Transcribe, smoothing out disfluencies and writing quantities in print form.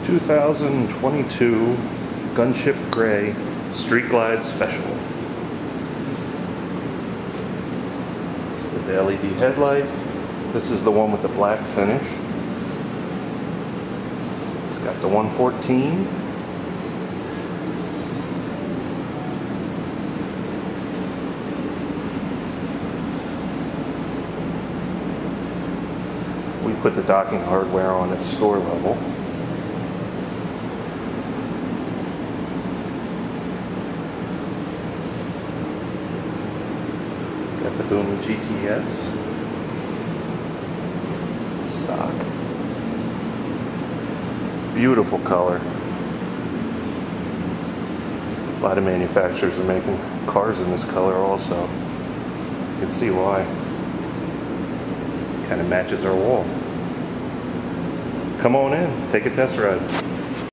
2022 Gunship Gray Street Glide Special. With the LED headlight. This is the one with the black finish. It's got the 114. We put the docking hardware on its store level. It's got the Boom GTS stock. Beautiful color. A lot of manufacturers are making cars in this color also. You can see why. Kind of matches our wall. Come on in, take a test ride.